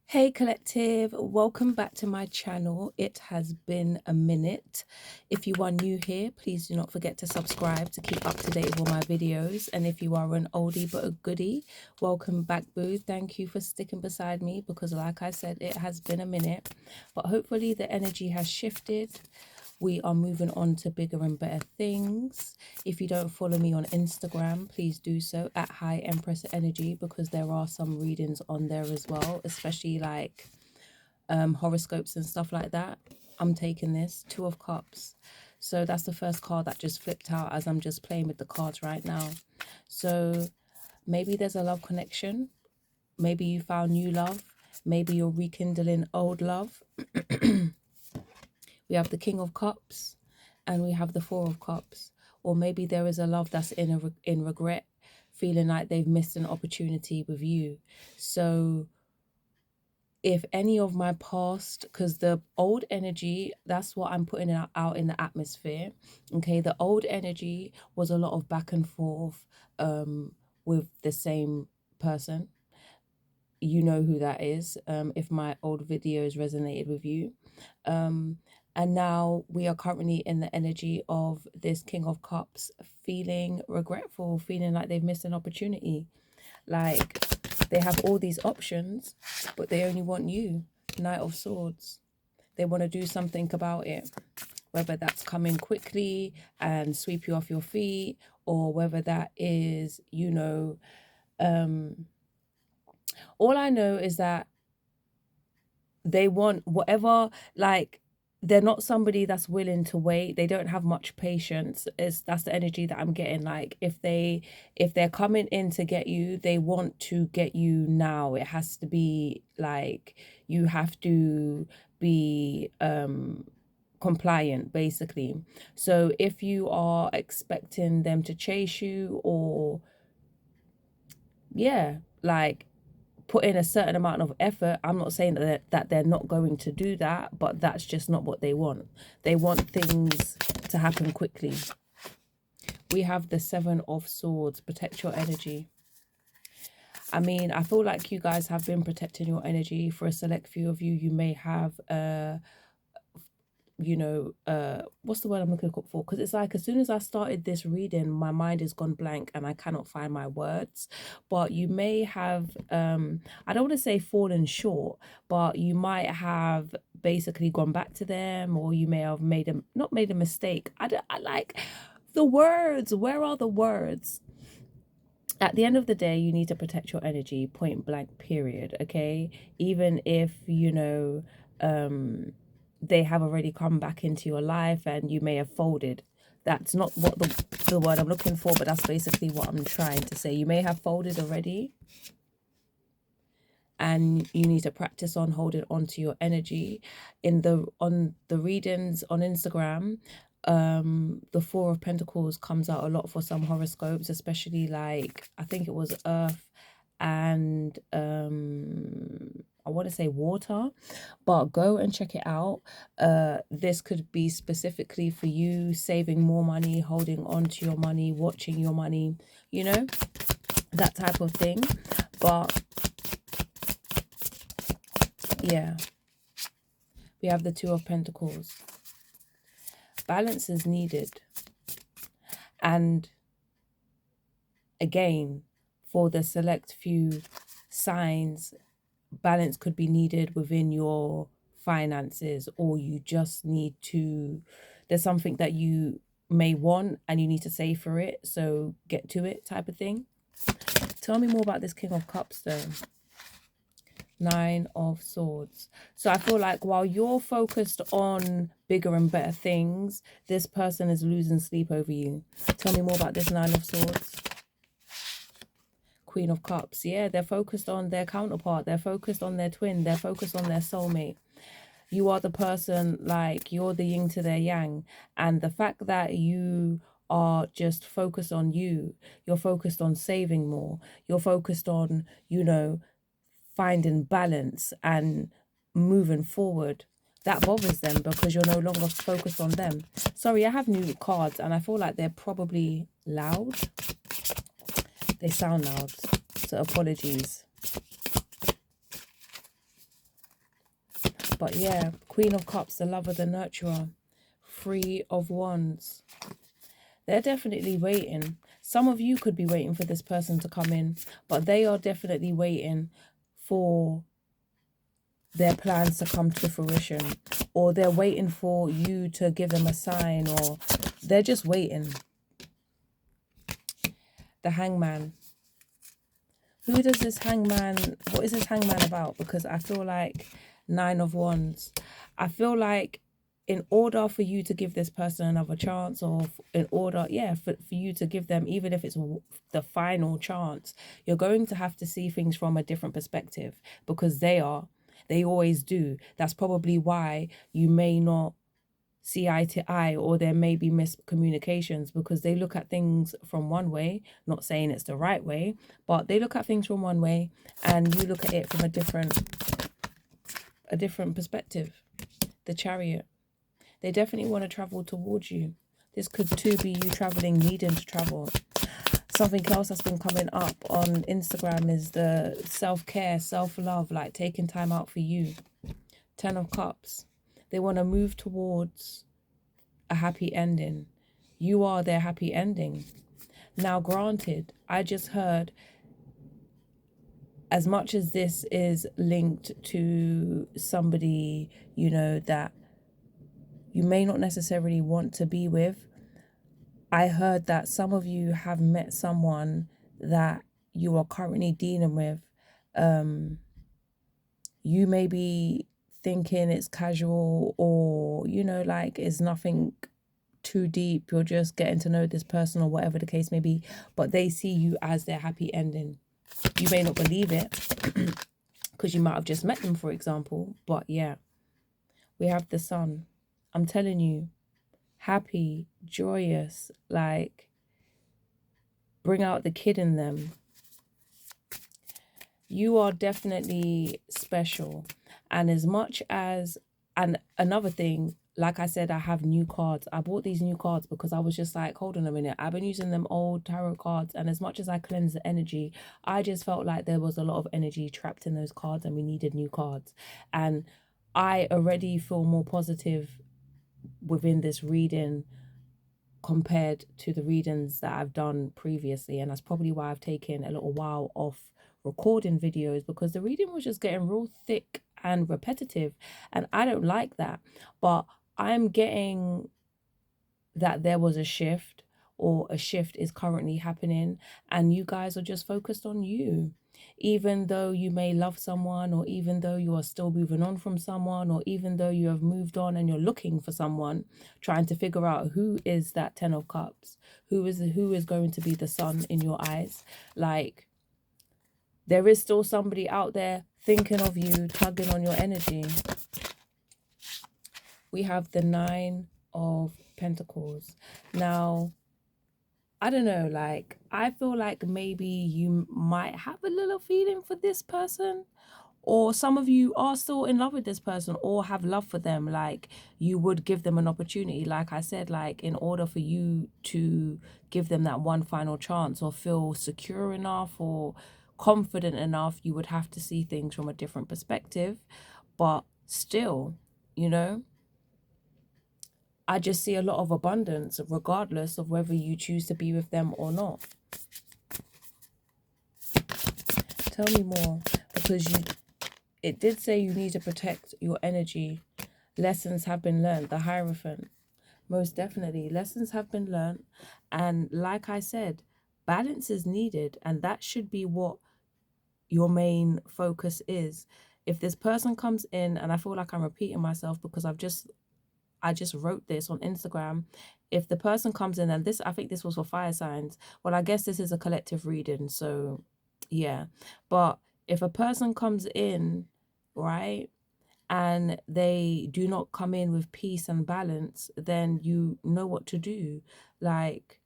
Hey collective, welcome back to my channel. It has been a minute. If you are new here, please do not forget to subscribe to keep up to date with all my videos. And if you are an oldie but a goodie, welcome back, boo. Thank you for sticking beside me because like I said, it has been a minute, but hopefully the energy has shifted. We are moving on to bigger and better things. If you don't follow me on Instagram, please do so at Hi Empress Energy, because there are some readings on there as well, especially like horoscopes and stuff like that. I'm taking this Two of Cups. So that's the first card that just flipped out as I'm just playing with the cards right now. So maybe there's a love connection. Maybe you found new love. Maybe you're rekindling old love. We have the King of Cups and we have the Four of Cups. Or maybe there is a love that's in regret, feeling like they've missed an opportunity with you. So if any of my past, because the old energy, that's what I'm putting out in the atmosphere. Okay, the old energy was a lot of back and forth with the same person. You know who that is, if my old videos resonated with you. And now we are currently in the energy of this King of Cups, feeling regretful, feeling like they've missed an opportunity. Like they have all these options, but they only want you. Knight of Swords. They want to do something about it. Whether that's coming quickly and sweep you off your feet, or whether that is, all I know is that they want whatever, like they're not somebody that's willing to wait. They don't have much patience. That's the energy that I'm getting. Like if they're coming in to get you, they want to get you now. It has to be like you have to be compliant basically. So if you are expecting them to chase you, or yeah, like put in a certain amount of effort, I'm not saying that they're not going to do that, but that's just not what they want. They want things to happen quickly. We have the Seven of Swords. Protect your energy. I mean, I feel like you guys have been protecting your energy. For a select few of you, you may have what's the word I'm looking for? Because it's like as soon as I started this reading, my mind is gone blank and I cannot find my words. But you may have I don't want to say fallen short, but you might have basically gone back to them, or you may have not made a mistake. I like the words. Where are the words? At the end of the day, you need to protect your energy, point blank, period. Okay, even if they have already come back into your life and you may have folded. That's not what the word I'm looking for, but that's basically what I'm trying to say. You may have folded already, and you need to practice on holding on to your energy. On the readings on Instagram, the Four of Pentacles comes out a lot for some horoscopes, especially like I think it was Earth and I want to say water, but go and check it out. This could be specifically for you, saving more money, holding on to your money, watching your money, that type of thing. But yeah, we have the Two of Pentacles. Balance is needed. And again, for the select few signs, balance could be needed within your finances, or you just need to, there's something that you may want and you need to save for it, so get to it type of thing. Tell me more about this King of Cups though. Nine of Swords. So I feel like while you're focused on bigger and better things, this person is losing sleep over you. Tell me more about this Nine of Swords. Queen of Cups. Yeah, they're focused on their counterpart. They're focused on their twin. They're focused on their soulmate. You are the person, like you're the yin to their yang. And the fact that you are just focused on you, you're focused on saving more, you're focused on, finding balance and moving forward, that bothers them because you're no longer focused on them. Sorry, I have new cards and I feel like they're probably loud. They sound loud, so apologies. But yeah, Queen of Cups, the lover, the nurturer. Three of Wands. They're definitely waiting. Some of you could be waiting for this person to come in, but they are definitely waiting for their plans to come to fruition, or they're waiting for you to give them a sign, or they're just waiting. The Hangman. Who does this Hangman, what is this Hangman about? Because I feel like Nine of Wands. I feel like in order for you to give this person another chance, or in order, yeah, for you to give them, even if it's the final chance, you're going to have to see things from a different perspective, because they always do. That's probably why you may not see eye to eye, or there may be miscommunications, because they look at things from one way, not saying it's the right way, but they look at things from one way and you look at it from a different perspective. The Chariot. They definitely want to travel towards you. This could too be you traveling, needing to travel. Something else that's been coming up on Instagram is the self-care, self-love, like taking time out for you. 10 of Cups. They want to move towards a happy ending. You are their happy ending. Now, granted, I just heard, as much as this is linked to somebody, you know, that you may not necessarily want to be with, I heard that some of you have met someone that you are currently dealing with. You may be thinking it's casual, or, you know, like it's nothing too deep. You're just getting to know this person, or whatever the case may be, but they see you as their happy ending. You may not believe it because you might have just met them, for example. But yeah, we have the Sun. I'm telling you, happy, joyous, like bring out the kid in them. You are definitely special. And as much as, and another thing, like I said, I have new cards. I bought these new cards because I was just like, hold on a minute. I've been using them old tarot cards. And as much as I cleanse the energy, I just felt like there was a lot of energy trapped in those cards and we needed new cards. And I already feel more positive within this reading compared to the readings that I've done previously. And that's probably why I've taken a little while off recording videos, because the reading was just getting real thick and repetitive, and I don't like that. But I'm getting that there was a shift, or a shift is currently happening, and you guys are just focused on you. Even though you may love someone, or even though you are still moving on from someone, or even though you have moved on and you're looking for someone, trying to figure out who is that 10 of Cups, who is going to be the sun in your eyes. Like, there is still somebody out there thinking of you, tugging on your energy. We have the 9 of Pentacles. Now, I don't know, like, I feel like maybe you might have a little feeling for this person, or some of you are still in love with this person, or have love for them. Like, you would give them an opportunity. Like I said, like, in order for you to give them that one final chance, or feel secure enough or confident enough, you would have to see things from a different perspective. But still, you know, I just see a lot of abundance, regardless of whether you choose to be with them or not. Tell me more, because it did say you need to protect your energy. Lessons have been learned. The Hierophant. Most definitely. Lessons have been learned. And like I said, balance is needed. And that should be what your main focus is. If this person comes in, and I feel like I'm repeating myself because I just wrote this on Instagram. If the person comes in, and this, I think this was for fire signs. Well, I guess this is a collective reading, so yeah. But if a person comes in, right, and they do not come in with peace and balance, then you know what to do. Like,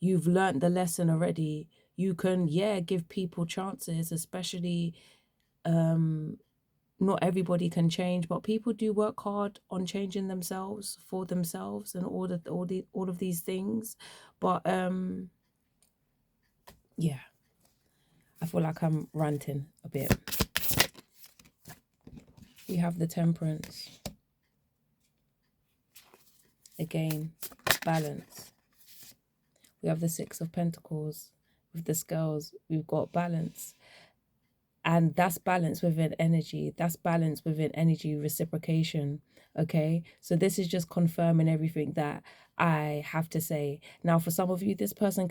you've learned the lesson already. You can, yeah, give people chances, especially not everybody can change, but people do work hard on changing themselves, for themselves, and all of these things. But yeah, I feel like I'm ranting a bit. We have the Temperance. Again, balance. We have the Six of Pentacles. With the Scales, we've got balance. And that's balance within energy. That's balance within energy reciprocation. Okay, so this is just confirming everything that I have to say. Now, for some of you, this person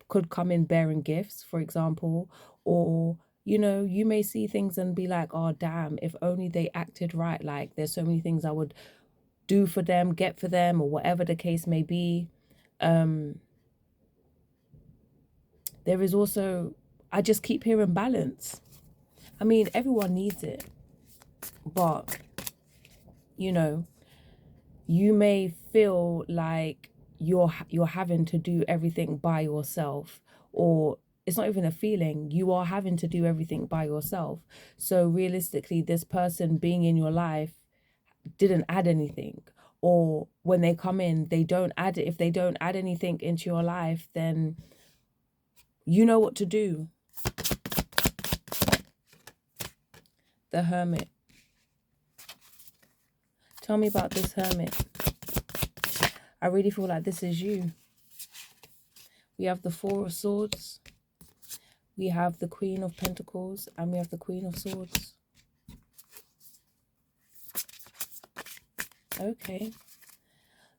could come in bearing gifts, for example, or you know, you may see things and be like, oh damn, if only they acted right. Like, there's so many things I would do for them, get for them, or whatever the case may be. There is also, I just keep hearing balance. I mean, everyone needs it, but you know, you may feel like you're having to do everything by yourself, or it's not even a feeling, you are having to do everything by yourself. So realistically, this person being in your life didn't add anything, or when they come in, they don't add it. If they don't add anything into your life, then you know what to do. The Hermit. Tell me about this Hermit. I really feel like this is you. We have the Four of Swords. We have the Queen of Pentacles. And we have the Queen of Swords. Okay.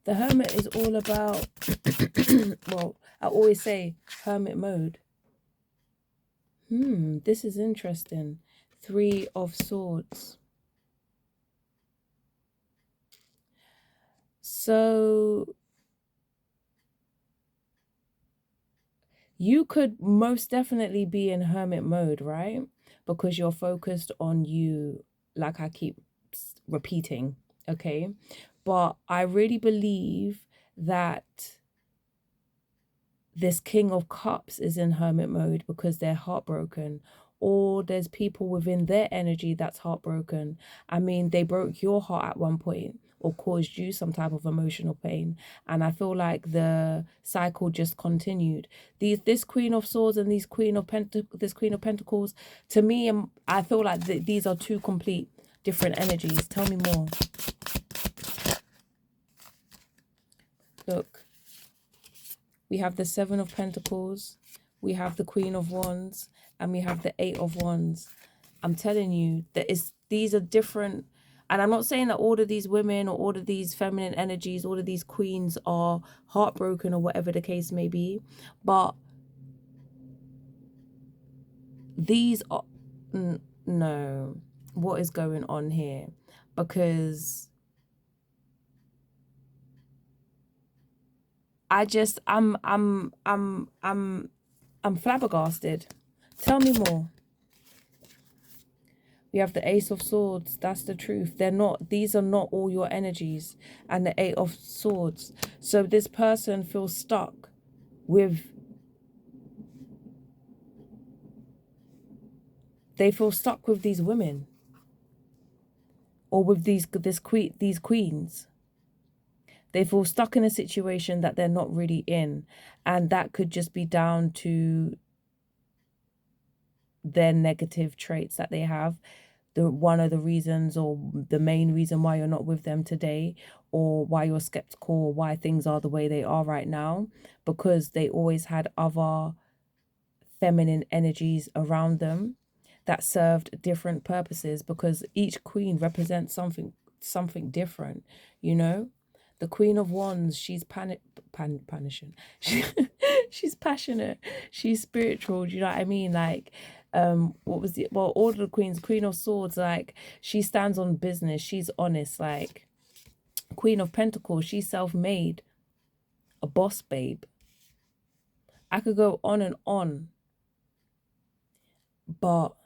The Hermit is all about, well, I always say hermit mode. This is interesting. Three of Swords. So you could most definitely be in hermit mode, right? Because you're focused on you, like I keep repeating, okay? But I really believe that this King of Cups is in hermit mode because they're heartbroken, or there's people within their energy that's heartbroken. I mean, they broke your heart at one point or caused you some type of emotional pain, and I feel like the cycle just continued. This Queen of Swords and this Queen of Pentacles, to me, I feel like these are two complete different energies. Tell me more. Look. We have the Seven of Pentacles, we have the Queen of Wands, and we have the Eight of Wands. I'm telling you, these are different. And I'm not saying that all of these women or all of these feminine energies, all of these queens are heartbroken or whatever the case may be. But these are... no. What is going on here? Because I'm flabbergasted. Tell me more. We have the Ace of Swords. That's the truth. These are not all your energies. And the Eight of Swords. So this person feels stuck with... They feel stuck with these women. Or with these queens. They feel stuck in a situation that they're not really in. And that could just be down to their negative traits that they have. One of the reasons, or the main reason why you're not with them today, or why you're skeptical, or why things are the way they are right now, because they always had other feminine energies around them that served different purposes, because each queen represents something different, you know. The Queen of Wands, she's punishing. She's passionate. She's spiritual. Do you know what I mean? Like, what was the... well, all of the queens, Queen of Swords, like, she stands on business. She's honest. Like, Queen of Pentacles, she's self-made. A boss babe. I could go on and on. But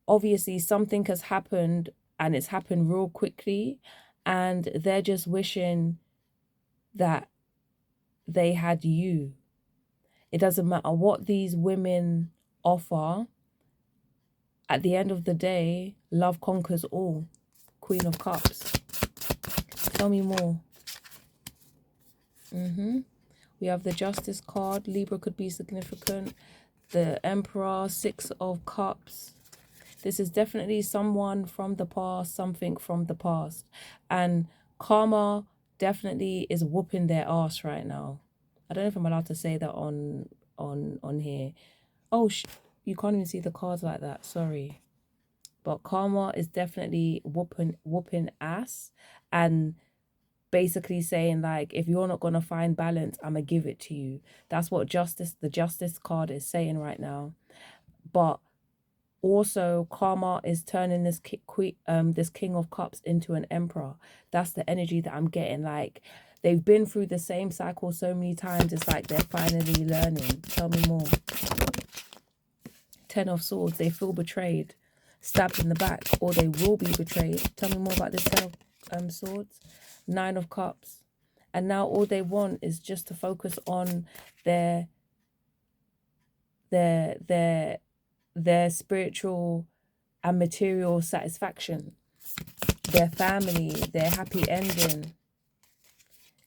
obviously something has happened, and it's happened real quickly, and they're just wishing that they had you. It doesn't matter what these women offer. At the end of the day, love conquers all. Queen of Cups. Tell me more. We have the Justice card. Libra could be significant. The Emperor, Six of Cups. This is definitely someone from the past, something from the past. And karma definitely is whooping their ass right now. I don't know if I'm allowed to say that on here. Oh, you can't even see the cards like that. Sorry. But karma is definitely whooping ass, and basically saying like, if you're not gonna find balance, I'm gonna give it to you. That's what the justice card is saying right now. But also karma is turning this this king of cups into an emperor. That's the energy that I'm getting. Like, they've been through the same cycle so many times, it's like they're finally learning. Tell me more. 10 of swords, they feel betrayed, stabbed in the back, or they will be betrayed. Tell me more about this 10 of swords. 9 of cups, and now all they want is just to focus on their their spiritual and material satisfaction, their family, their happy ending.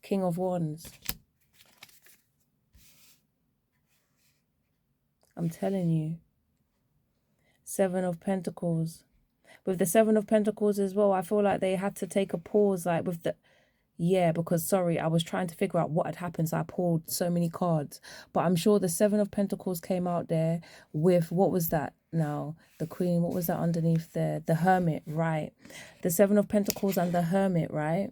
King of Wands. I'm telling you. 7 of Pentacles. With the 7 of Pentacles as well, I feel like they had to take a pause, like with the... Yeah, because, sorry, I was trying to figure out what had happened, so I pulled so many cards. But I'm sure the 7 of Pentacles came out there with... What was that now? The Queen, what was that underneath there? The Hermit, right? The 7 of Pentacles and the Hermit, right?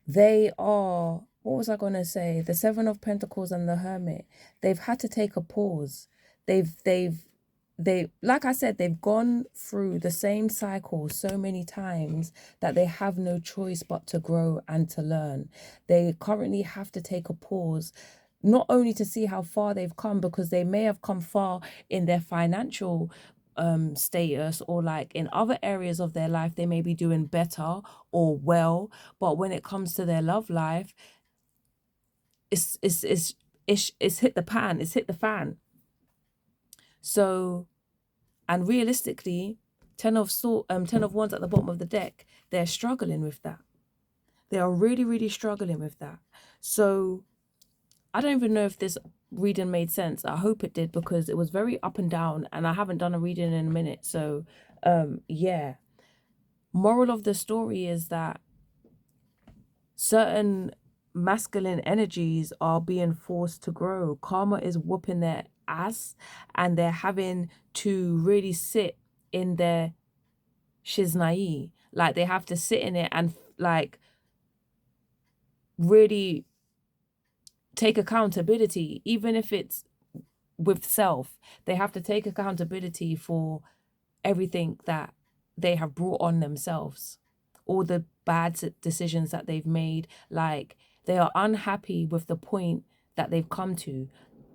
They are... What was I going to say? The 7 of Pentacles and the Hermit. They've had to take a pause. They, like I said, they've gone through the same cycle so many times that they have no choice but to grow and to learn. They currently have to take a pause, not only to see how far they've come, because they may have come far in their financial status, or like in other areas of their life, they may be doing better or well. But when it comes to their love life, it's hit the pan, it's hit the fan. So, and realistically, 10 of Wands at the bottom of the deck, they're struggling with that. They are really, really struggling with that. So I don't even know if this reading made sense. I hope it did, because it was very up and down, and I haven't done a reading in a minute. So yeah. Moral of the story is that certain masculine energies are being forced to grow. Karma is whooping their ass, and they're having to really sit in their shiznai. Like, they have to sit in it and like really take accountability, even if it's with self. They have to take accountability for everything that they have brought on themselves, all the bad decisions that they've made. Like, they are unhappy with the point that they've come to.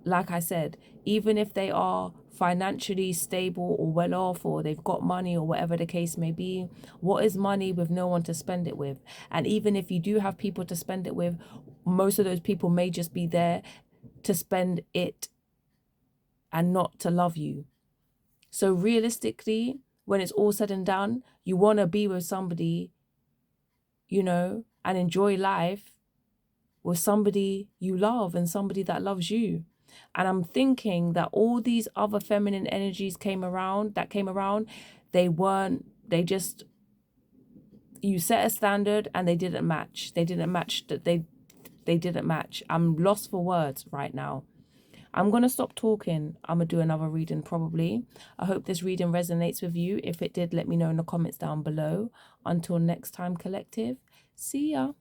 Like I said, even if they are financially stable or well off, or they've got money, or whatever the case may be, what is money with no one to spend it with? And even if you do have people to spend it with, most of those people may just be there to spend it and not to love you. So realistically, when it's all said and done, you want to be with somebody, you know, and enjoy life with somebody you love and somebody that loves you. And I'm thinking that all these other feminine energies came around, you set a standard and they didn't match. They didn't match. I'm lost for words right now. I'm going to stop talking. I'm going to do another reading probably. I hope this reading resonates with you. If it did, let me know in the comments down below. Until next time, collective. See ya.